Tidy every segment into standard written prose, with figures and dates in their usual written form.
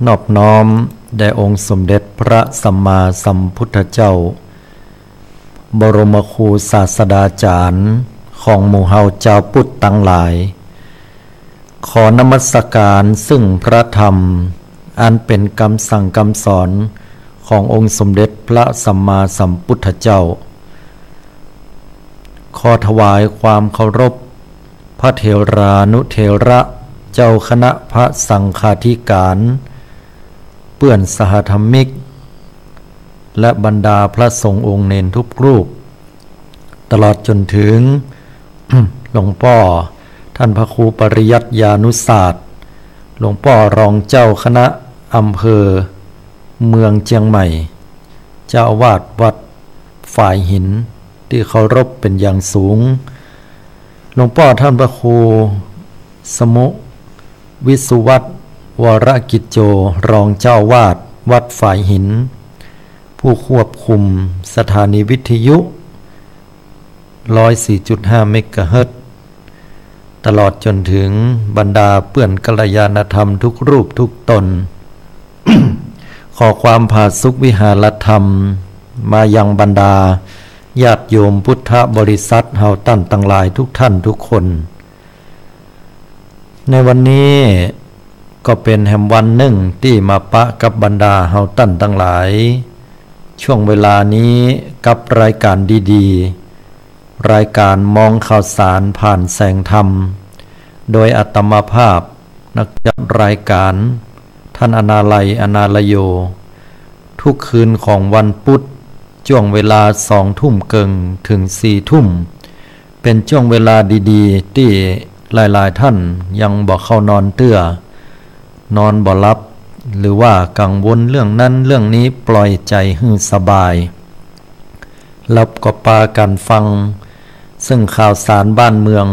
นอบน้อมแด่องค์สมเด็จพระสัมมาสัมพุทธเจ้าบรมครูศาสดาจารย์ของหมู่เฮาเจ้าพุทธทั้งหลายขอนมัสการซึ่งพระธรรมอันเป็นคำสั่งคำสอนขององค์สมเด็จพระสัมมาสัมพุทธเจ้าขอถวายความเคารพพระเถรานุเถระเจ้าคณะพระสังฆาธิการเพื่อนสหธรรมิกและบรรดาพระสงฆ์องค์เณรทุกรูปตลอดจนถึง หลวงพ่อท่านพระครูปริยัติยานุศาสตร์หลวงพ่อรองเจ้าคณะอำเภอเมืองเชียงใหม่เจ้าอาวาสวัดฝ่ายหินที่เคารพเป็นอย่างสูงหลวงพ่อท่านพระครูสมุวิสุวัตวรกิจโจรองเจ้าวาดวัดฝ่ายหินผู้ควบคุมสถานีวิทยุ 104.5 เมกะเฮิรตซ์ตลอดจนถึงบรรดาเปื้อนกัลยาณธรรมทุกรูปทุกตน ขอความผาสุกวิหารธรรมมายังบรรดาญาติโยมพุทธบริษัทเฮาตั้นทั้งหลายทุกท่านทุกคนในวันนี้ก็เป็นแห่งวันหนึ่งที่มาปะกับบรรดาเฮาตั้นทั้งหลายช่วงเวลานี้กับรายการดีๆรายการมองข่าวสารผ่านแสงธรรมโดยอาตมาภาพนักจัดรายการท่านอนาลัยอนาลโยทุกคืนของวันพุธช่วงเวลา20:00 นถึง4:00 นเป็นช่วงเวลาดีๆที่หลายๆท่านยังบ่เข้านอนเตื้อนอนบ่หลับหรือว่ากังวลเรื่องนั้นเรื่องนี้ปล่อยใจให้สบายรับก็ปากันฟังซึ่งข่าวสารบ้านเมือง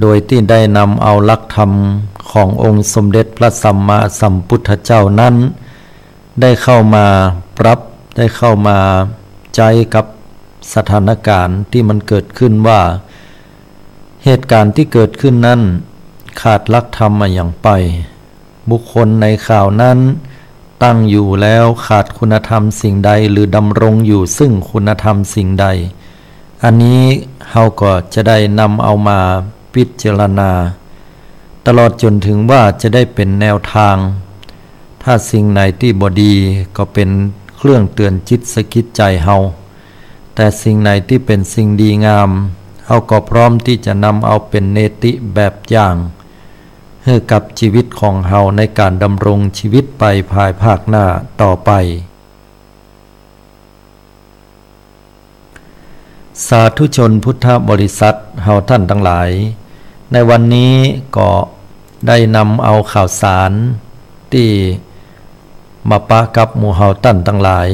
โดยที่ได้นำเอาหลักธรรมขององค์สมเด็จพระสัมมาสัมพุทธเจ้านั้นได้เข้ามาปรับได้เข้ามาใจกับสถานการณ์ที่มันเกิดขึ้นว่าเหตุการณ์ที่เกิดขึ้นนั้นขาดหลักธรรมมาอย่างไปบุคคลในข่าวนั้นตั้งอยู่แล้วขาดคุณธรรมสิ่งใดหรือดำรงอยู่ซึ่งคุณธรรมสิ่งใดอันนี้เฮาก็จะได้นำเอามาพิจารณาตลอดจนถึงว่าจะได้เป็นแนวทางถ้าสิ่งไหนที่บ่ดีก็เป็นเครื่องเตือนจิตสะกิดใจเฮาแต่สิ่งไหนที่เป็นสิ่งดีงามเฮาก็พร้อมที่จะนำเอาเป็นเนติแบบอย่างให้กับชีวิตของเฮาในการดำรงชีวิตไปภายภาคหน้าต่อไปสาธุชนพุทธบริษัทเฮาท่านทั้งหลายในวันนี้ก็ได้นำเอาข่าวสารที่มาปะกับหมู่เฮาท่านทั้งหลาย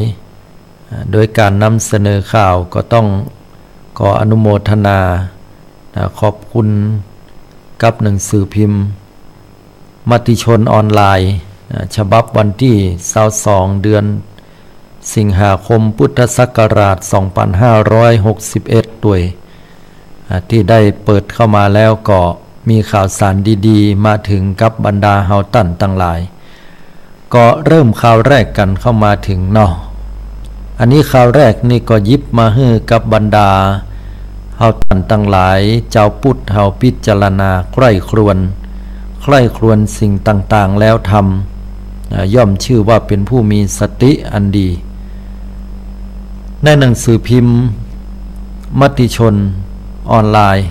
โดยการนำเสนอข่าวก็ต้องขออนุโมทนาขอบคุณกับหนังสือพิมพ์มติชนออนไลน์ฉบับวันที่22เดือนสิงหาคมพุทธศักราช2561ด้วยที่ได้เปิดเข้ามาแล้วก็มีข่าวสารดีๆมาถึงกับบรรดาเฮาตั้นทั้งหลายก็เริ่มข่าวแรกกันเข้ามาถึงเนาะอันนี้ข่าวแรกนี่ก็ยิบมาให้กับบรรดาเฮาตั้นทั้งหลายเจ้าพุทธเฮาพิจารณาใคร่ครวญสิ่งต่างๆแล้วทำย่อมชื่อว่าเป็นผู้มีสติอันดีในหนังสือพิมพ์มติชนออนไลน์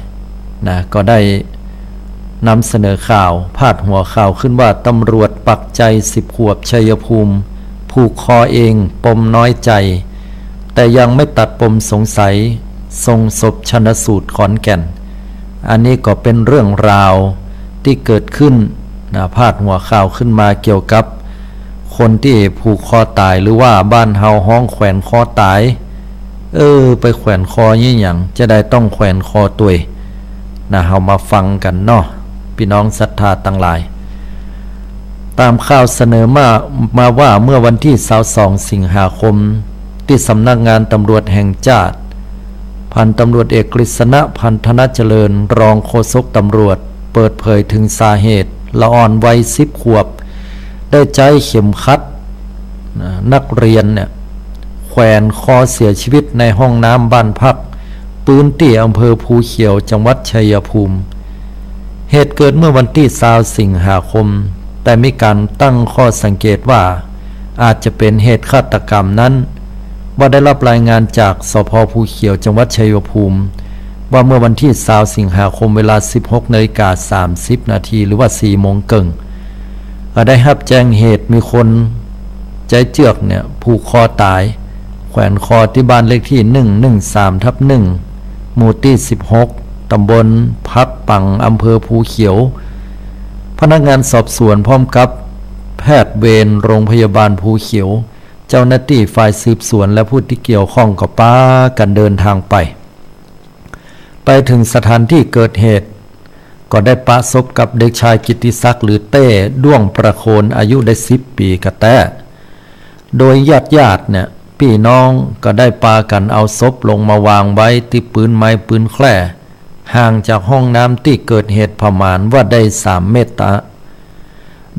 ก็ได้นำเสนอข่าวพาดหัวข่าวขึ้นว่าตำรวจปักใจ10 ขวบชัยภูมิผูกคอเองปมน้อยใจแต่ยังไม่ตัดปมสงสัยส่งศพชันสูตรขอนแก่นอันนี้ก็เป็นเรื่องราวที่เกิดขึ้นพาดหัวข่าวขึ้นมาเกี่ยวกับคนที่ผูกคอตายหรือว่าบ้านเฮาห้องแขวนคอตายไปแขวนคอยี่หยังจะได้ต้องแขวนคอตัวเฮามาฟังกันเนาะพี่น้องศรัทธาทั้งหลายตามข่าวเสนอมาว่าเมื่อวันที่22สิงหาคมที่สำนักงานตำรวจแห่งชาติพันตำรวจเอกกฤษณะพันธนเจริญรองโฆษกตำรวจเปิดเผยถึงสาเหตุละอ่อนวัย10 ขวบ ได้ใจเข็มขัดนักเรียนเนี่ยแขวนคอเสียชีวิตในห้องน้ำบ้านพักปืนที่อำเภอภูเขียวจังหวัดชัยภูมิเหตุเกิดเมื่อวันที่20 สิงหาคมแต่มีการตั้งข้อสังเกตว่าอาจจะเป็นเหตุฆาตกรรมนั้นว่าได้รับรายงานจากสภ.ภูเขียวจังหวัดชัยภูมิว่าเมื่อวันที่20 สิงหาคมเวลา 16:30 นาทีหรือว่า 4 โมงครึ่งได้รับแจ้งเหตุมีคนใจเจือกเนี่ยผูกคอตายแขวนคอที่บ้านเลขที่ 113/1 หมู่ที่ 16 ตำบลพักปังอำเภอภูเขียวพนักงานสอบสวนพร้อมกับแพทย์เวรโรงพยาบาลภูเขียวเจ้าหน้าที่ฝ่ายสืบสวนและผู้ที่เกี่ยวข้องก็พากันเดินทางไปถึงสถานที่เกิดเหตุก็ได้ประสบกับเด็กชายกิตติศักดิ์หรือเต้ด้วงประโคนอายุได้10 ปีกระแตโดยญาติเนี่ยพี่น้องก็ได้ปากันเอาศพลงมาวางไว้ที่ปืนไม้ปืนแคร่ห่างจากห้องน้ำที่เกิดเหตุประมาณว่าได้3 เมตร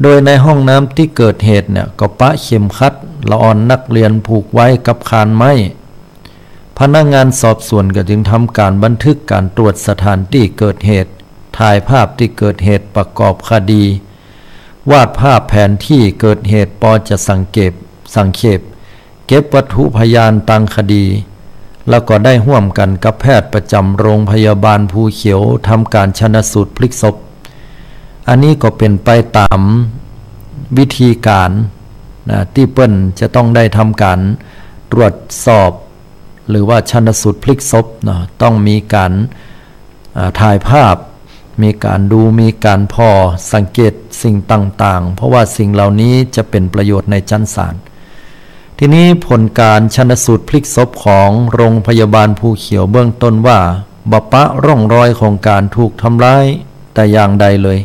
โดยในห้องน้ำที่เกิดเหตุเนี่ยก็ปะเข็มขัดละออนนักเรียนผูกไว้กับคานไม้พนักงานสอบสวนก็จึงทำการบันทึกการตรวจสถานที่เกิดเหตุถ่ายภาพที่เกิดเหตุประกอบคดีวาดภาพแผนที่เกิดเหตุปอจะสังเขปเก็บวัตถุพยานทางคดีแล้วก็ได้ร่วมกันกับแพทย์ประจำโรงพยาบาลภูเขียวทำการชันสูตรพลิกศพอันนี้ก็เป็นไปตามวิธีการที่เปิ้นจะต้องได้ทำการตรวจสอบหรือว่าชันสูตรพลิกศพต้องมีการถ่ายภาพมีการดูมีการพอสังเกตสิ่งต่างๆเพราะว่าสิ่งเหล่านี้จะเป็นประโยชน์ในชั้นศาลทีนี้ผลการชันสูตรพลิกศพของโรงพยาบาลภูเขียวเบื้องต้นว่าบ่ปะร่องรอยของการถูกทำร้ายแต่อย่างใดเลย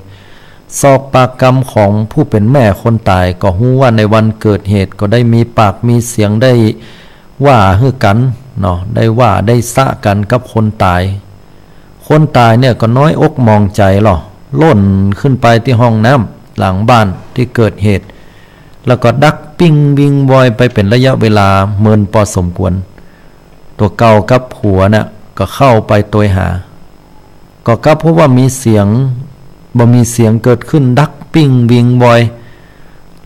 สอบปากคำของผู้เป็นแม่คนตายก็รู้ว่าในวันเกิดเหตุก็ได้มีปากมีเสียงได้ว่าฮือกันได้ว่าได้สะกันกับคนตายเนี่ยก็น้อยอกมองใจล่นขึ้นไปที่ห้องน้ำหลังบ้านที่เกิดเหตุแล้วก็ดักปิ้งวิงบอยไปเป็นระยะเวลาเมินพอสมควรตัวเก่ากับผัวน่ะก็เข้าไปตัวหาก็กลับเพราะว่ามีเสียงเกิดขึ้นดักปิ้งวิงบอย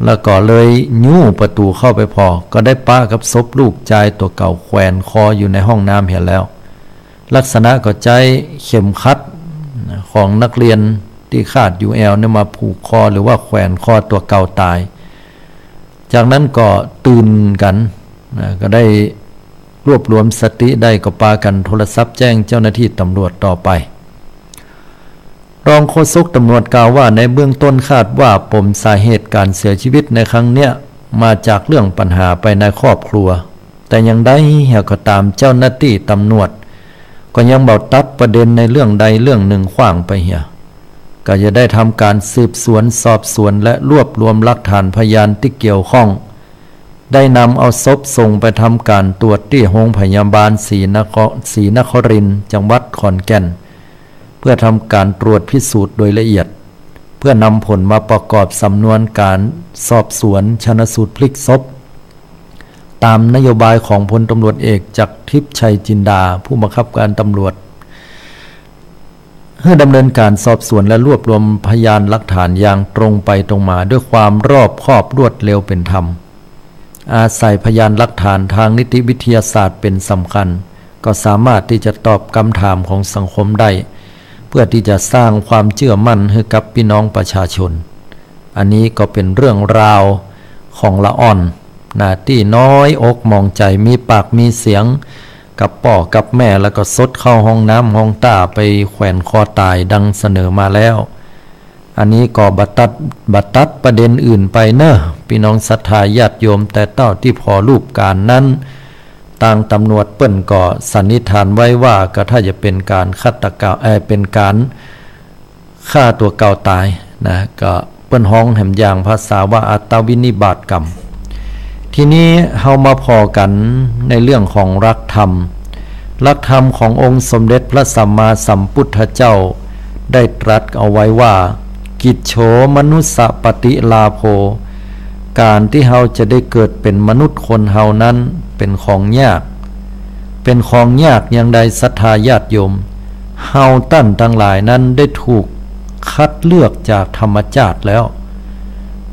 แล้วก็เลยยู่ประตูเข้าไปพอก็ได้ป้ากับศพลูกชายตัวเก่าแขวนคออยู่ในห้องน้ำเห็นแล้วลักษณะก็ใจเข็มขัดของนักเรียนที่ขาดอยู่แอวเนี่ยมาผูกคอหรือว่าแขวนคอตัวเก่าตายจากนั้นก็ตื่นกันก็ได้รวบรวมสติได้ก็ปากันโทรศัพท์แจ้งเจ้าหน้าที่ตำรวจต่อไปรองโฆษกตำรวจกล่าวว่าในเบื้องต้นคาดว่าปมสาเหตุการเสียชีวิตในครั้งเนี้ยมาจากเรื่องปัญหาไปในครอบครัวแต่ยังได้ก็ตามเจ้าหน้าที่ตำรวจก็ยังเบาตัดประเด็นในเรื่องใดเรื่องหนึ่งขว้างไปก็จะได้ทำการสืบสวนสอบสวนและรวบรวมหลักฐานพยานที่เกี่ยวข้องได้นำเอาศพส่งไปทำการตรวจที่โรงพยาบาลศรีนครินทร์จังหวัดขอนแก่นเพื่อทำการตรวจพิสูจน์โดยละเอียดเพื่อนำผลมาประกอบสำนวนการสอบสวนชันสูตรพลิกศพตามนโยบายของพลตำรวจเอกจักรทิพย์ชัยจินดาผู้บังคับการตำรวจเพื่อดำเนินการสอบสวนและรวบรวมพยานหลักฐานอย่างตรงไปตรงมาด้วยความรอบคอบรวดเร็วเป็นธรรมอาศัยพยานหลักฐานทางนิติวิทยาศาสตร์เป็นสำคัญก็สามารถที่จะตอบคำถามของสังคมได้เพื่อที่จะสร้างความเชื่อมั่นให้กับพี่น้องประชาชนอันนี้ก็เป็นเรื่องราวของละอ่อนที่น้อยอกมองใจมีปากมีเสียงกับพ่อกับแม่แล้วก็ซดเข้าห้องน้ำห้องตาไปแขวนคอตายดังเสนอมาแล้วอันนี้ก็บัดตัดประเด็นอื่นไปพี่น้องศรัทธาญาติโยมแต่เต้าที่พอรูปการนั้นทางตำรวจเปิ้นก็สันนิษฐานไว้ว่าก็ถ้าจะเป็นการฆาตกรรมเป็นการฆ่าตัวเก่าตายก็เปิ้นฮ้องแหมอย่างภาษาว่าอัตวินิบาตกรรมทีนี้เฮามาพอกันในเรื่องของหลักธรรมขององค์สมเด็จพระสัมมาสัมพุทธเจ้าได้ตรัสเอาไว้ว่ากิจโฉมนุสสปฏิลาโภ การที่เฮาจะได้เกิดเป็นมนุษย์คนเฮานั้นเป็นของยากเป็นของยากอย่างใดศรัทธาญาติโยมเฮาตั้นทั้งหลายนั้นได้ถูกคัดเลือกจากธรรมชาติแล้ว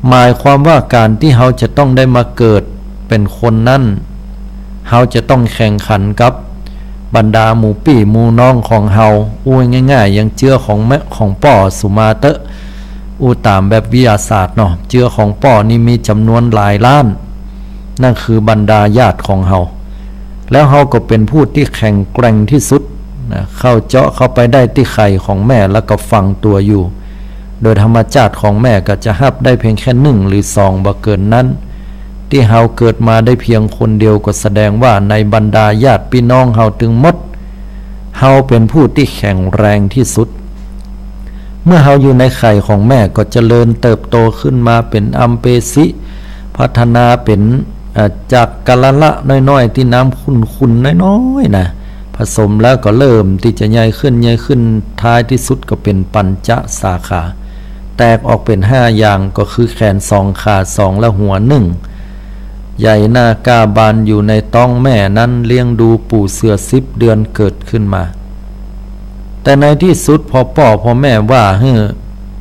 หมายความว่าการที่เฮาจะต้องได้มาเกิดเป็นคนนั้นเฮาจะต้องแข่งขันกับบรรดาหมู่ปี่หมู่น้องของเฮาอู้ง่ายๆอย่างเจือของแม่ของป่อสุมาเตะตามแบบวิทยาศาสตร์เนาะเจือของป่อนี่มีจำนวนหลายล้านนั่นคือบรรดาญาติของเฮาแล้วเฮาก็เป็นผู้ที่แข็งแกร่งที่สุดนะเข้าเจาะเข้าไปได้ที่ไข่ของแม่แล้วก็ฝังตัวอยู่โดยธรรมชาติของแม่ก็จะหับได้เพียงแค่1หรือ2บ่เกินนั้นที่เฮาเกิดมาได้เพียงคนเดียวก็แสดงว่าในบรรดาญาติพี่น้องเฮาถึงหมดเฮาเป็นผู้ที่แข็งแรงที่สุดเมื่อเฮาอยู่ในไข่ของแม่ก็เจริญเติบโตขึ้นมาเป็นอัมเปสิพัฒนาเป็นจากกะละละน้อยๆที่น้ำขุ่นๆน้อยๆนะผสมแล้วก็เริ่มที่จะใหญ่ขึ้นท้ายที่สุดก็เป็นปัญจสาขาแตกออกเป็น5อย่างก็คือแขน2ขา2และหัว1ใหญ่หน้ากาบานอยู่ในท้องแม่นั้นเลี้ยงดูปู่เสือ10 เดือนเกิดขึ้นมาแต่ในที่สุดพอพ่อแม่ว่า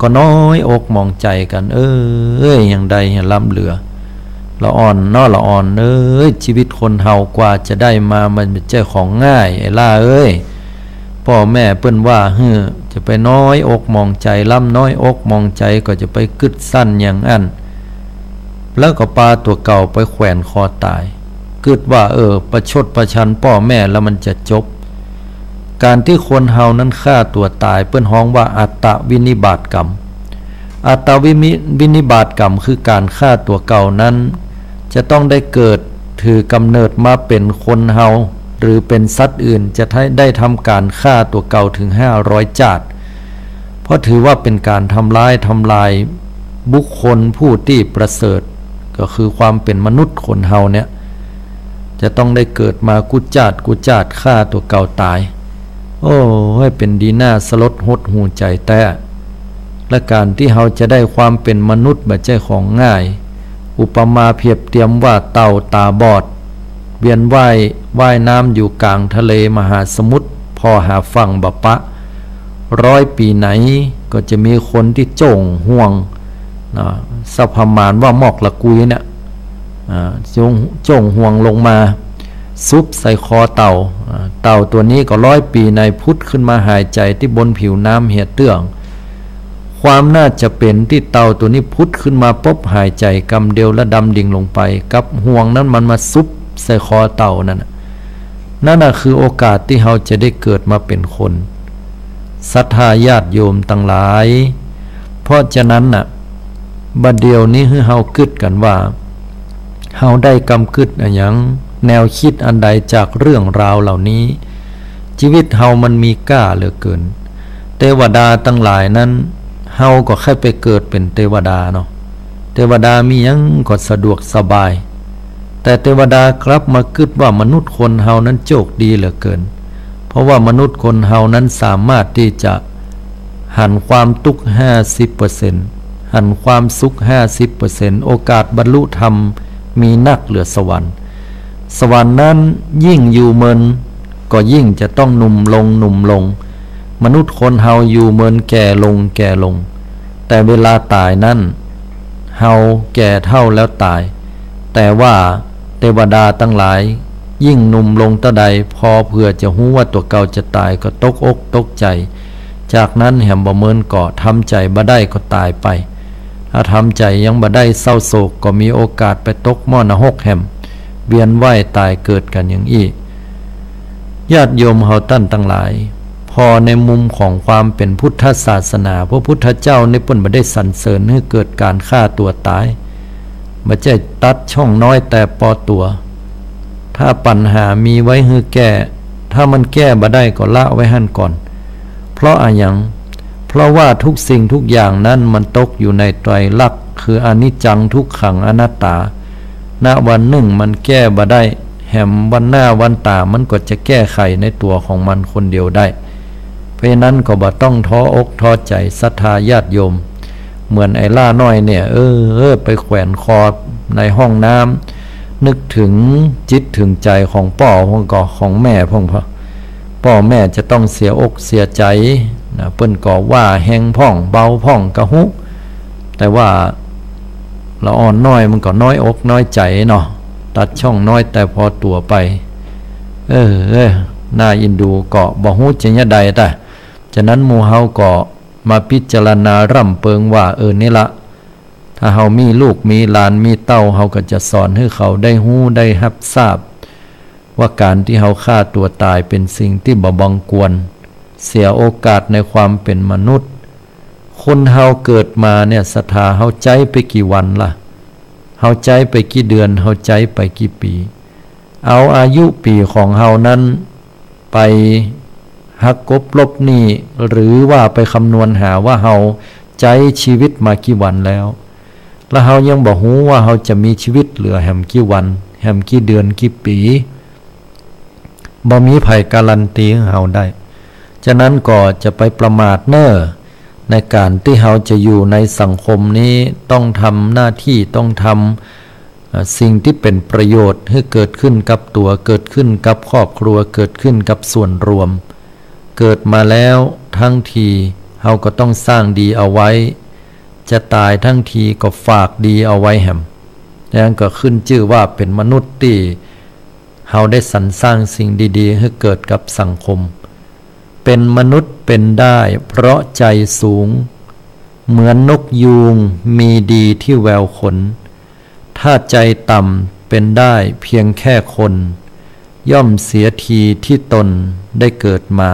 ก็น้อยอกมองใจกันอย่างใดล้ำเหลือละอ่อนละอ่อนชีวิตคนเฮากว่าจะได้มามันเป็นเจ้าของง่ายไอ้ล่าพ่อแม่เปิ้นว่าจะไปน้อยอกมองใจล้ำน้อยอกมองใจก็จะไปกึดสั้นอย่างอันแล้วก็ปลาตัวเก่าไปแขวนคอตายกึดว่าประชดประชันพ่อแม่แล้วมันจะจบการที่คนเฮานั้นฆ่าตัวตายเปิ้นฮ้องว่าอัตตวินิบาตกรรมอัตตวินิบาตกรรมคือการฆ่าตัวเก่านั้นจะต้องได้เกิดถือกำเนิดมาเป็นคนเฮาหรือเป็นสัตว์อื่นจะได้ทำการฆ่าตัวเก่าถึง500จาดเพราะถือว่าเป็นการทำลายบุคคลผู้ที่ประเสริฐก็คือความเป็นมนุษย์คนเฮาเนี่ยจะต้องได้เกิดมากุจาดฆ่าตัวเก่าตายให้เป็นดีหน้าสลดหดหูใจแต่และการที่เฮาจะได้ความเป็นมนุษย์แบบใจของง่ายอุปมาเพียบเทียมว่าเต่าตาบอดเวียนว่ายน้ำอยู่กลางทะเลมหาสมุทรพอหาฝั่งบะปะ100 ปีไหนก็จะมีคนที่โจ่งห่วงสัพพมานว่าหมอกละกุยเนี่ยโจ่งห่วงลงมาซุปใส่คอเต่าตัวนี้ก็100 ปีในพุทธขึ้นมาหายใจที่บนผิวน้ำเหียดเตื้องความน่าจะเป็นที่เต่าตัวนี้พุทธขึ้นมาปุ๊บหายใจกำเดียวและดำดิ่งลงไปกับห่วงนั้นมันมาซุปใส่คอเต่านั่นคือโอกาสที่เราจะได้เกิดมาเป็นคนศรัทธาญาติโยมทั้งหลายเพราะฉะนั้นบัดเดียวนี้คือเฮาคิดกันว่าเฮาได้กำคิดอะไรอย่างแนวคิดอันใดจากเรื่องราวเหล่านี้ชีวิตเฮามันมีก้าเหลือเกินเทวดาทั้งหลายนั้นเฮาก็แค่ไปเกิดเป็นเทวดาเนาะเทวดามีหยังก็สะดวกสบายแต่เทวดากลับมาคิดว่ามนุษย์คนเฮานั้นโชคดีเหลือเกินเพราะว่ามนุษย์คนเฮานั้นสามารถที่จะหันความทุกข์ 50% หันความสุข 50% โอกาสบรรลุธรรมมีนักเหลือสวรรค์นั้นยิ่งอยู่เมินก็ยิ่งจะต้องหนุ่มลงมนุษย์คนเฮาอยู่เมินแก่ลงแต่เวลาตายนั้นเฮาแก่เท่าแล้วตายแต่ว่าเทวดาทั้งหลายยิ่งหนุ่มลงตะใดพอเพื่อจะหู้ว่าตัวเก่าจะตายก็ตกอกตกใจจากนั้นแหมบ่เมินก็ทำใจบ่ได้ก็ตายไปถ้าทำใจยังบ่ได้เศร้าโศกก็มีโอกาสไปตกหม้อนรกแหมเวียนว่ายตายเกิดกันอย่างอี้ญาติโยมเฮาทั้งหลายพอในมุมของความเป็นพุทธศาสนาพระพุทธเจ้าในเปิ้นบ่ได้สรรเสริญให้เกิดการฆ่าตัวตายบ่ใช่ตัดช่องน้อยแต่ปอตัวถ้าปัญหามีไว้ให้แก้ถ้ามันแก้บ่ได้ก็ละไว้หั่นก่อนเพราะอะไรหยังเพราะว่าทุกสิ่งทุกอย่างนั้นมันตกอยู่ในไตรลักษณ์คืออนิจจังทุกขังอนัตตาณวันหนึ่งมันแก้บ่ได้แหมวันหน้าวันตามันก็จะแก้ไขในตัวของมันคนเดียวได้เพราะนั้นก็บ่ต้องท้ออกท้อใจศรัทธาญาติโยมเหมือนไอ้ล่าน้อยเนี่ยไปแขวนคอ ในห้องน้ำนึกถึงจิตถึงใจของพ่อของแม่พ่อแม่จะต้องเสียอกเสียใจนะเปิ้นก็ว่าแหงพ่องเบาพ่องกะหุแต่ว่าละอ่อนน้อยมันก็น้อยอกน้อยใจเนาะตัดช่องน้อยแต่พอตัวไปน่าอินดูก็บ่ฮู้จะยะใดแต่ฉะนั้นหมู่เฮาก็มาพิจารณาร่ำเปิงว่านี่ละถ้าเฮามีลูกมีหลานมีเต้าเฮาก็จะสอนให้เขาได้ฮู้ได้รับทราบว่าการที่เฮาฆ่าตัวตายเป็นสิ่งที่บ่บังควรเสียโอกาสในความเป็นมนุษย์คนเฮาเกิดมาเนี่ยศรัทธาเฮาใจไปกี่วันล่ะเฮาใจไปกี่เดือนเฮาใจไปกี่ปีเอาอายุปีของเฮานั้นไปหักกบลบหนี้หรือว่าไปคำนวณหาว่าเฮาใจชีวิตมากี่วันแล้วแล้วเฮายังบ่ฮู้ว่าเฮาจะมีชีวิตเหลือแห่มกี่วันแห่มกี่เดือนกี่ปีบ่มีไผการันตีให้เฮาได้ฉะนั้นก็จะไปประมาทในการที่เฮาจะอยู่ในสังคมนี้ต้องทำหน้าที่ต้องทำสิ่งที่เป็นประโยชน์ให้เกิดขึ้นกับตัวเกิดขึ้นกับครอบครัวเกิดขึ้นกับส่วนรวมเกิดมาแล้วทั้งทีเฮาก็ต้องสร้างดีเอาไว้จะตายทั้งทีก็ฝากดีเอาไว้แหมนั่นก็ขึ้นชื่อว่าเป็นมนุษย์ที่เฮาได้สรรสร้างสิ่งดีๆให้เกิดกับสังคมเป็นมนุษย์เป็นได้เพราะใจสูงเหมือนนกยูงมีดีที่แววขนถ้าใจต่ำเป็นได้เพียงแค่คนย่อมเสียทีที่ตนได้เกิดมา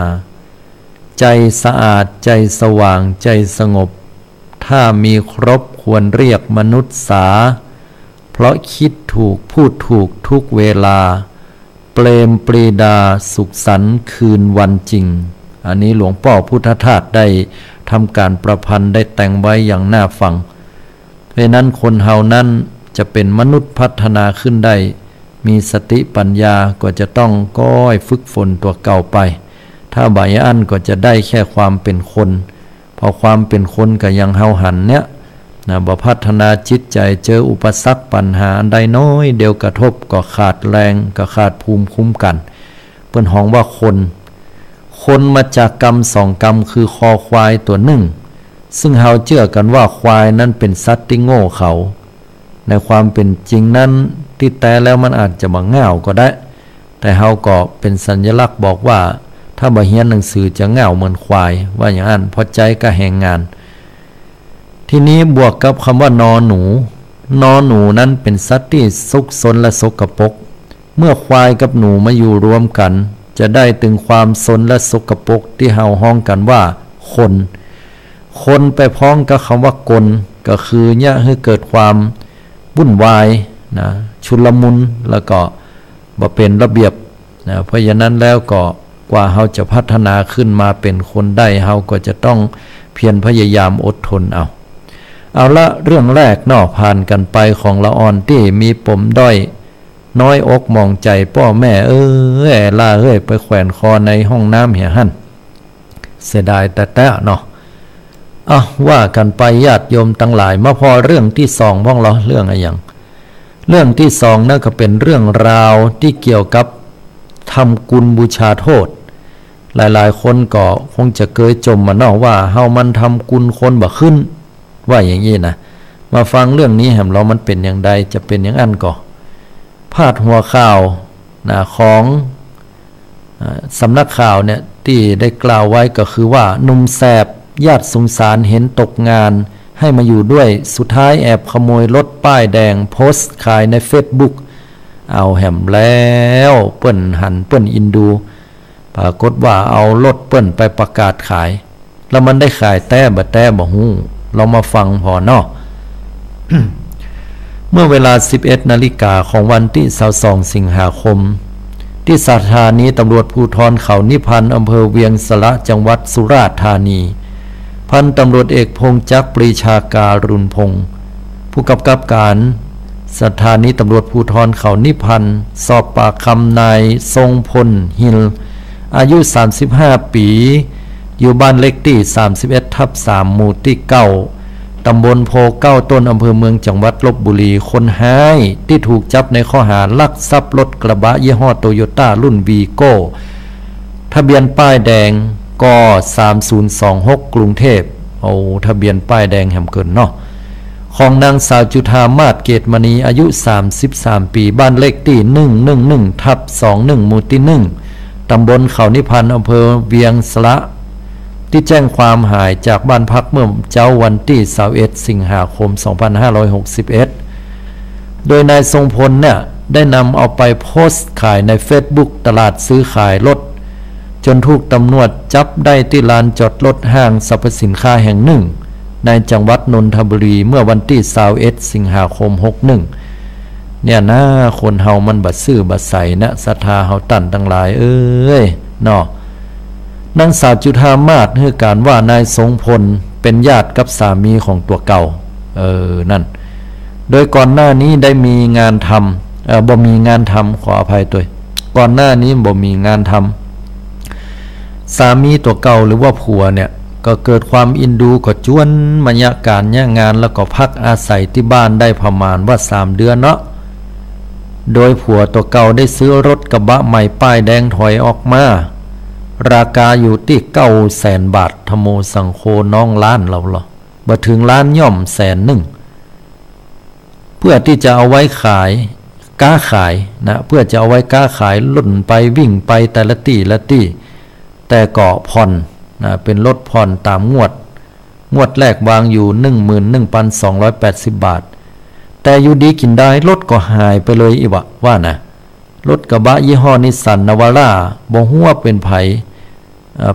ใจสะอาดใจสว่างใจสงบถ้ามีครบควรเรียกมนุษย์สาเพราะคิดถูกพูดถูกทุกเวลาเปรมปรีดาสุขสันต์คืนวันจริงอันนี้หลวงพ่อพุทธทาสได้ทำการประพันธ์ได้แต่งไว้อย่างน่าฟังเพราะนั้นคนเฮานั้นจะเป็นมนุษย์พัฒนาขึ้นได้มีสติปัญญาก็จะต้องก้อยฝึกฝนตัวเก่าไปถ้าบ่ายอันก็จะได้แค่ความเป็นคนพอความเป็นคนก็ยังเฮาหันเนี่ยบ่พัฒนาจิตใจเจออุปสรรคปัญหาใดน้อยเดียวกระทบก็ขาดแรงก็ขาดภูมิคุ้มกันเปิ้นฮ้องว่าคนมาจากกรรม2 กรรมคือคอควายตัวหนึ่งซึ่งเฮาเชื่อกันว่าควายนั้นเป็นสัตว์ที่โง่เขาในความเป็นจริงนั้นที่แต่แล้วมันอาจจะบ่ง่าวก็ได้แต่เฮาก็เป็นสัญลักษณ์บอกว่าถ้าบ่เรียนหนังสือจะง่าวเหมือนควายว่าอย่างนั้นเพราะใจก็แหงงานทีนี้บวกกับคำว่านอหนูนั้นเป็นสัตว์ที่ซุกซนและสกปรกเมื่อควายกับหนูมาอยู่รวมกันจะได้ถึงความซนและสกปรกที่เฮาฮ้องกันว่าคนไปพ้องกับคำว่ากลก็คือเนี่ยให้เกิดความวุ่นวายนะชุลมุนแล้วก็บ่เป็นระเบียบนะเพราะฉะนั้นแล้วก็กว่าเฮาจะพัฒนาขึ้นมาเป็นคนได้เฮาก็จะต้องเพียรพยายามอดทนเอาละเรื่องแรกผ่านกันไปของละอ่อนที่มีปมด้อยน้อยอกมองใจพ่อแม่ล่าไปแขวนคอในห้องน้ำเหี่ยหั่นเสียดายแต่เนาะว่ากันไปญาติโยมทั้งหลายมาพอเรื่องที่2พ้องเราเรื่องอะไรอย่างเรื่องที่2นั่นก็เป็นเรื่องราวที่เกี่ยวกับทำกุลบูชาโทษหลายๆคนก็คงจะเคยจมมาเนาะว่าเฮามันทำกุลคนบ่ขึ้นว่าอย่างนี้นะมาฟังเรื่องนี้แหมเรามันเป็นอย่างใดจะเป็นอย่างอันก็พาดหัวข่าวของสำนักข่าวเนี่ยที่ได้กล่าวไว้ก็คือว่าหนุ่มแสบญาติสงสารเห็นตกงานให้มาอยู่ด้วยสุดท้ายแอบขโมยรถป้ายแดงโพสต์ขายใน Facebook เอาแหมแล้วเปิ้นหันเปิ้นอินดูปรากฏว่าเอารถเปิ้นไปประกาศขายแล้วมันได้ขายแต่บ่ฮู้เรามาฟังพอเนาะ เมื่อเวลา 11 นาฬิกาของวันที่22 สิงหาคมที่สถานีตำรวจภูธรเขานิพันธ์อำเภอเวียงสะจังหวัดสุราษฎร์ธานีพันตำรวจเอกพงษ์จักรปรีชาการุณพงศ์ผู้กำกับการสถานีตำรวจภูธรเขานิพันธ์สอบปากคำนายทรงพลหิลอายุ35 ปีอยู่บ้านเลขที่ 31/3 หมู่ที่ 9 ตำบลโพเก้าต้นอำเภอเมืองจังหวัดลพบุรีคนหายที่ถูกจับในข้อหาลักทรัพย์รถกระบะยี่ห้อโตโยต้ารุ่นวีโก้ทะเบียนป้ายแดงก3026กรุงเทพเอาทะเบียนป้ายแดงแหมเกินเนาะของนางสาวจุฑามาศเกตมณีอายุ33ปีบ้านเลขที่111/21หมู่ที่1ตำบลเขานิพันธ์อำเภอเวียงสะที่แจ้งความหายจากบ้านพักเมื่อเจ้าวันที่21สิงหาคม2561โดยนายทรงพลเนี่ยได้นำเอาไปโพสต์ขายใน Facebook ตลาดซื้อขายรถจนถูกตำรวจจับได้ที่ลานจอดรถห้างสรรพสินค้าแห่งหนึ่งในจังหวัดนนทบุรีเมื่อวันที่21สิงหาคม61เนี่ยนะคนเฮามันบัดซื่อบัดใสนะศรัทธาเฮาตั้นทั้งหลายเอ้ยเนาะนางสาวจุฑามาศให้การว่านายทรงพลเป็นญาติกับสามีของตัวเก่านั่นโดยก่อนหน้านี้ได้มีงานทำบ่มีงานทำขออภัยตัวก่อนหน้านี้บ่มีงานทำสามีตัวเก่าหรือว่าผัวเนี่ยก็เกิดความอินดูก็จวนบรรยากาศเนี่ยงานแล้วก็พักอาศัยที่บ้านได้ประมาณว่า3 เดือนเนาะโดยผัวตัวเก่าได้ซื้อรถกระบะใหม่ป้ายแดงถอยออกมาราคาอยู่ที่900,000 บาทธโมสังโคน้องล้านเราเหรอบ่ถึงล้านย่อม100,000เพื่อที่จะเอาไว้ขายก้าขายนะเพื่อจะเอาไว้ก้าขายล่นไปวิ่งไปแต่ละที่ละที่แต่ก็ผ่อนนะเป็นรถผ่อนตามงวดแรกวางอยู่ 11,280 บาทแต่อยู่ดีกินได้รถก็หายไปเลยอีวะว่านะรถกระบะยี่ห้อนิสสันนาวาร่าบ่ฮู้ว่าเป็นไผ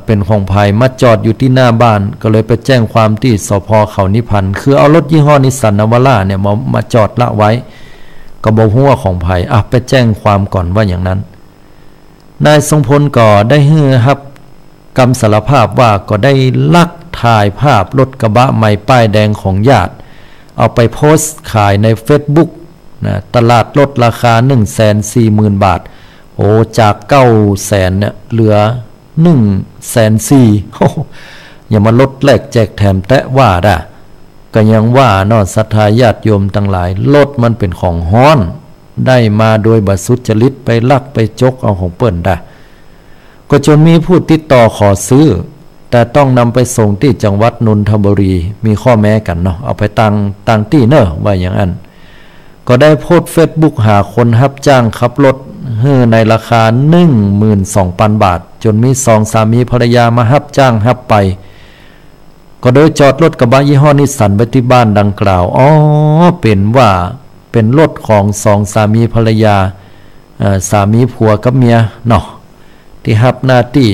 เป็นของไผมาจอดอยู่ที่หน้าบ้านก็เลยไปแจ้งความที่สภ.เขานิพันธ์คือเอารถยี่ห้อนิสสันนาวาร่าเนี่ยมาจอดละไว้ก็บ่ฮู้ว่าของไผไปแจ้งความก่อนว่าอย่างนั้นนายทรงพลก็ได้รับคำสารภาพว่าก็ได้ลักถ่ายภาพรถกระบะใหม่ป้ายแดงของญาติเอาไปโพสต์ขายใน Facebook นะตลาดรถราคา 140,000 บาทโอ้จาก900,000เนี่ยเหลือ 140,000 โอ้อย่ามาลดแลกแจกแถมแตะว่าด่ะก็ยังว่าเนาะศรัทธาญาติโยมทั้งหลายรถมันเป็นของฮ้อนได้มาโดยบัสุจริตไปลักไปจกเอาของเปิ้นด่ะก็จนมีผู้ติดต่อขอซื้อแต่ต้องนำไปส่งที่จังหวัดนนทบุรีมีข้อแม้กันเนาะเอาไปตั้งที่เนอะว่าอย่างนั้นก็ได้โพสต์ Facebook หาคนรับจ้างขับรถในราคา 12,000 บาทจนมี2 สามีภรรยามารับจ้างรับไปก็โดยจอดรถกระบะยี่ห้อนิสสันไว้ที่บ้านดังกล่าวเป็นรถของ2 สามีภรรยาสามีผัวกับเมียเนาะที่รับหน้าที่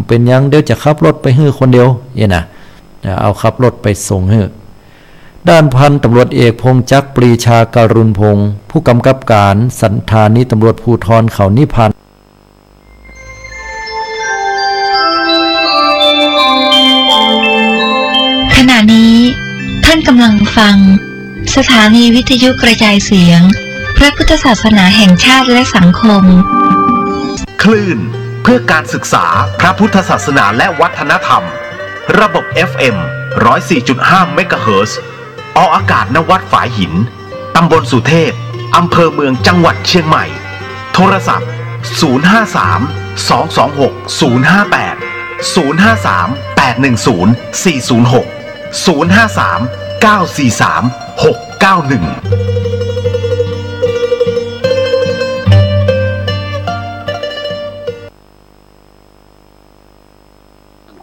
เป็นยังเดี๋ยวจะขับรถไปให้คนเดียวนะเอาขับรถไปส่งให้ด้านพันตำรวจเอกพงษ์จักรปรีชาการุณพงศ์ผู้กำกับการสถานีตำรวจภูธรเขานิพันธ์ขณะนี้ท่านกำลังฟังสถานีวิทยุกระจายเสียงพระพุทธศาสนาแห่งชาติและสังคมคลื่นเพื่อการศึกษาพระพุทธศาสนาและวัฒนธรรมระบบ FM 104.5 เมกะเฮิรตซ์ออกอากาศณวัดฝายหินตำบลสุเทพอำเภอเมืองจังหวัดเชียงใหม่โทรศัพท์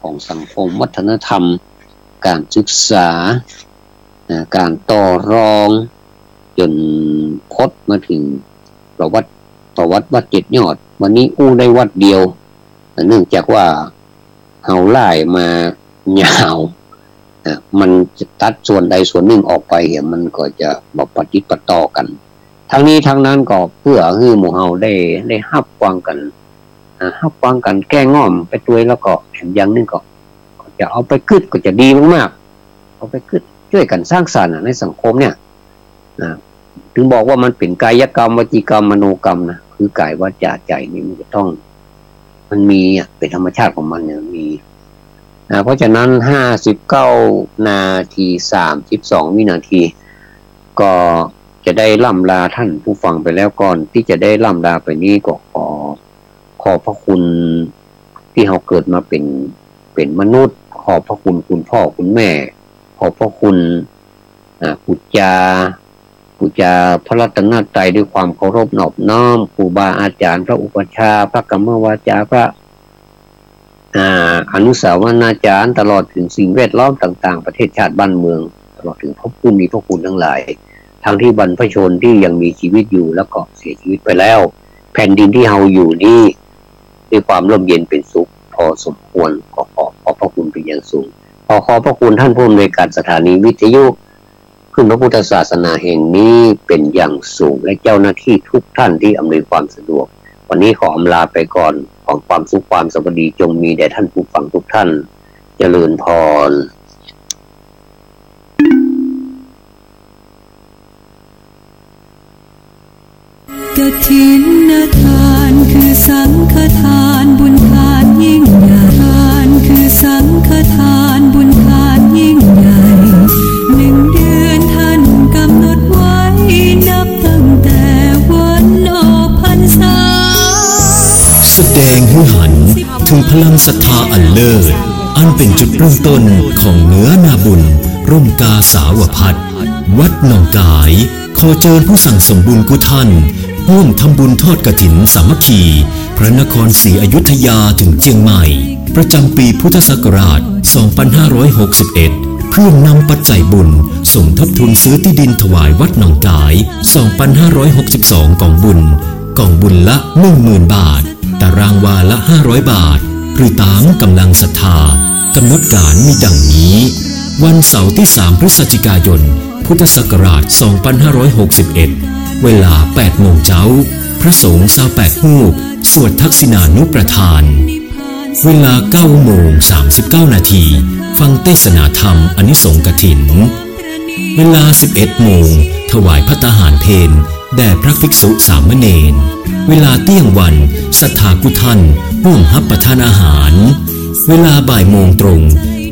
ของสังคมวัฒนธรรมการศึกษาการต่อรองจนพดมาถึงประวัติวัด7 ยอดวันนี้อู้ได้วัดเดียวเนื่องจากว่าเฮาไล่มายาวมันจะตัดส่วนใดส่วนหนึ่งออกไปมันก็จะบ่ปฏิปต่อกันทั้งนี้ทั้งนั้นก็เพื่อให้หมู่เฮาได้รับฟังกันแก้ง่อมไปด้วยแล้วก็แถมอย่างนึงก็จะเอาไปกึดก็จะดีมากๆเอาไปกึดช่วยกันสร้างสรรค์ในสังคมเนี่ยถึงบอกว่ามันเป็นกายกรรมวจีกรรมมโนกรรมนะคือกายวาจาใจนี่มันจะต้องมันมีเป็นธรรมชาติของมันเนี่ยมี เพราะฉะนั้น59 นาที 32 วินาทีก็จะได้ล่ำลาท่านผู้ฟังไปแล้วก่อนที่จะได้ล่ำลาไปนี้ก็ขอพระคุณที่เราเกิดมาเป็นมนุษย์ขอพระคุณคุณพ่อคุณแม่ขอพระคุณปุจจาพระรัตนตรัยด้วยความเคารพนอบน้อมครูบาอาจารย์พระอุปัชฌาย์พระกรรมวาจาพระอนุสาวนาจารย์ตลอดถึงสิ่งแวดล้อมต่างๆประเทศชาติบ้านเมืองตลอดถึงผู้มีพระคุณทั้งหลายทั้งที่บรรพชนที่ยังมีชีวิตอยู่แล้วก็เสียชีวิตไปแล้วแผ่นดินที่เราอยู่นี่ด้วยความร่มเย็นเป็นสุขพอสมควรขอพระคุณเป็นอย่างสูงขอพระคุณท่านผู้อำนวยการสถานีวิทยุขึ้นพระพุทธศาสนาแห่งนี้เป็นอย่างสูงและเจ้าหน้าที่ทุกท่านที่อำนวยความสะดวกวันนี้ขออำลาไปก่อนขอความสุขความสวัสดีจงมีแด่ท่านผู้ฟังทุกท่านเจริญพรกฐินทานคือสังฆทานบุญทานยิ่งใหญ่ทานคือสังฆทานบุญทานยิ่งใหญ่1 เดือนท่านกำหนดไว้นับตั้งแต่วันออกพรรษาแสดงให้หันถึงพลังศรัทธาอันเลิศอันเป็นจุดเริ่มต้นของเนื้อนาบุญร่มกาสาวพัฒน์วัดหนองกายขอเชิญผู้สั่งสมบุญกุท่านร่วมทำบุญทอดกฐินสามัคคีพระนครศรีอยุธยาถึงเชียงใหม่ประจำปีพุทธศักราช 2561 เพื่อนำปัจจัยบุญส่งทบทุนซื้อที่ดินถวายวัดหนองกาย 2562 กองบุญละ 10,000 บาทตารางวาละ 500 บาทหรือตามกำลังศรัทธากำหนดการมีดังนี้วันเสาร์ที่ 3 พฤศจิกายน พุทธศักราช 2561 เวลา 8 โมงเช้าพระสงฆ์28 รูปสวดทักษิณานุประทานเวลา 9 โมง 39 นาทีฟังเทศนาธรรมอานิสงส์กฐินเวลา 11 โมงถวายภัตตาหารเพลแด่พระภิกษุสามเณรเวลาเที่ยงวันศรัทธากุท่านร่วมรับประทานอาหารเวลาบ่ายโมงตรง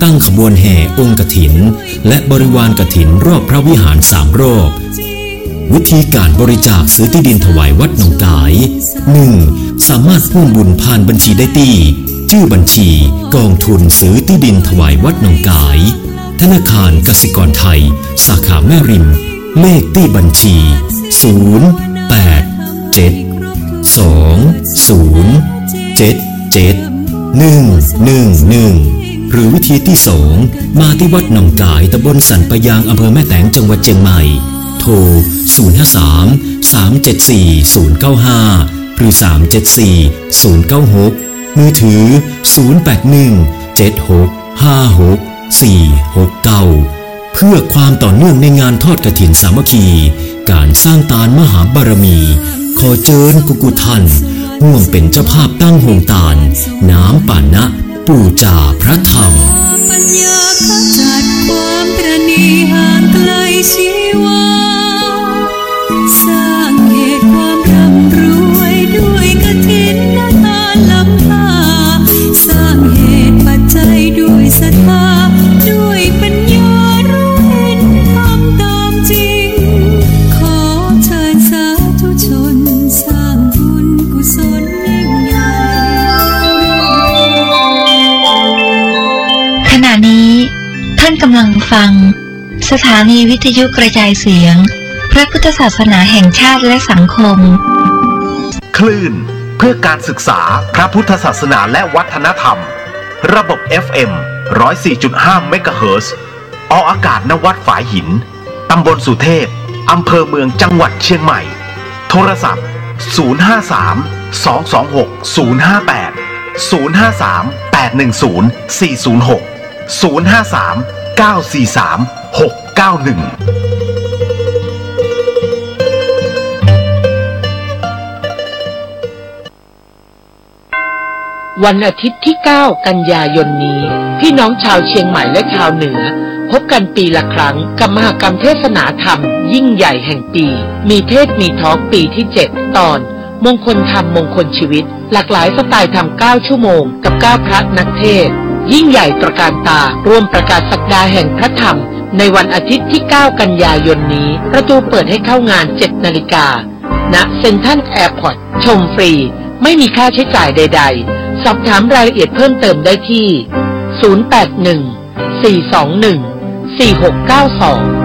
ตั้งขบวนแห่องค์กฐินและบริวารกฐินรอบพระวิหาร3 รอบวิธีการบริจาคซื้อที่ดินถวายวัดหนองกาย 1. สามารถร่วมบุญผ่านบัญชีได้ที่ชื่อบัญชีกองทุนซื้อที่ดินถวายวัดหนองกายธนาคารกสิกรไทยสาขาแม่ริมเลขที่บัญชี 08720771111หรือวิธีที่ 2 มาที่วัดหนองกายตำบลสันปะยางอำเภอแม่แตงจังหวัดเชียงใหม่โทร 053-374-095 หรือ 374-096 มือถือ 081-7656-469 เพื่อความต่อเนื่องในงานทอดกฐินสามัคคีการสร้างตาลมหาบารมีขอเชิญกุท่านร่วมเป็นเจ้าภาพตั้งโฮงตาลน้ำปานะปูจาพระธรรมปัญญาขจัดความตระหนี่ห่างไกลชีวาสร้างเหตุความร่ำรวยด้วยกฐินทานล้ำค่าสร้างเหตุปัจจัยด้วยศรัทธาด้วยปัญญารู้เห็นทำตามจริงขอเชิญสาธุชนสร้างบุญกุศลยิ่งใหญ่ขณะนี้ท่านกำลังฟังสถานีวิทยุกระจายเสียงพระพุทธศาสนาแห่งชาติและสังคมคลื่นเพื่อการศึกษาพระพุทธศาสนาและวัฒนธรรมระบบ FM 104.5 เมกะเฮิรตซ์ออกอากาศณวัดฝายหินตำบลสุเทพอำเภอเมืองจังหวัดเชียงใหม่โทรศัพท์ 053-226-058 053-810-406 053-943-691วันอาทิตย์ที่ 9 กันยายนนี้พี่น้องชาวเชียงใหม่และชาวเหนือพบกันปีละครั้งกับมหกรรมเทศนาธรรมยิ่งใหญ่แห่งปีมีเทศมีทอล์กปีที่ 7 ตอนมงคลธรรมมงคลชีวิตหลากหลายสไตล์ธรรม9 ชั่วโมงกับ9 พระนักเทศ ยิ่งใหญ่ตระการตาร่วมประกาศศักดาแห่งพระธรรมในวันอาทิตย์ที่ 9 กันยายนนี้ประตูเปิดให้เข้างาน 7 นาฬิกาณเซ็นทรัลแอร์พอร์ตชมฟรีไม่มีค่าใช้จ่ายใดๆสอบถามรายละเอียดเพิ่มเติมได้ที่ 081 421 4692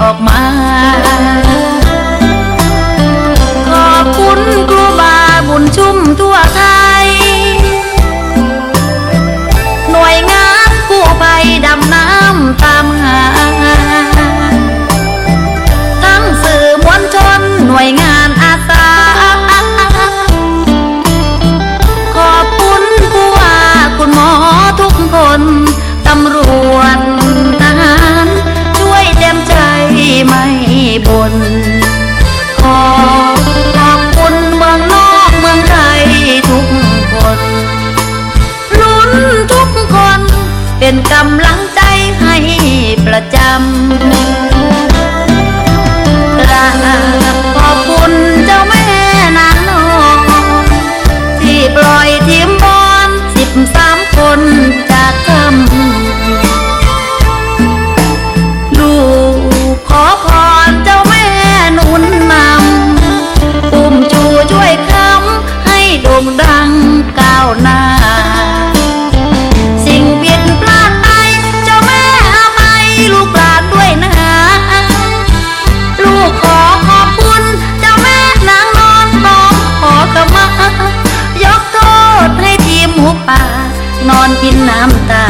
ออกมาขอบคุณครูบาบุญชุ่มทั่วไทยหน่วยงานกู้ภัยดำน้ำตามหาทั้งสื่อมวลชนหน่วยงานอาสาขอบคุณผู้ว่าคุณหมอทุกคนตำรวจทหารช่วยเต็มใจไม่บ่นขอบคุณเมืองนอกเมืองไทยทุกคนลุ้นทุกคนเป็นกำลังใจให้ประจำขอบคุณเจ้าแม่นางนอนที่ปล่อยทีมบอล13 คนจากคำลูกขอพรเจ้าแม่หนุนนำอุ้มจูช่วยคำให้โด่งดังก้าวหน้าสิ่งผิดพลาดไปเจ้าแม่อภัยลูกหลานด้วยนะลูกขอบคุณเจ้าแม่นางนอนน้องขอขมายกโทษให้ทีมหมูป่านอนกินน้ำตา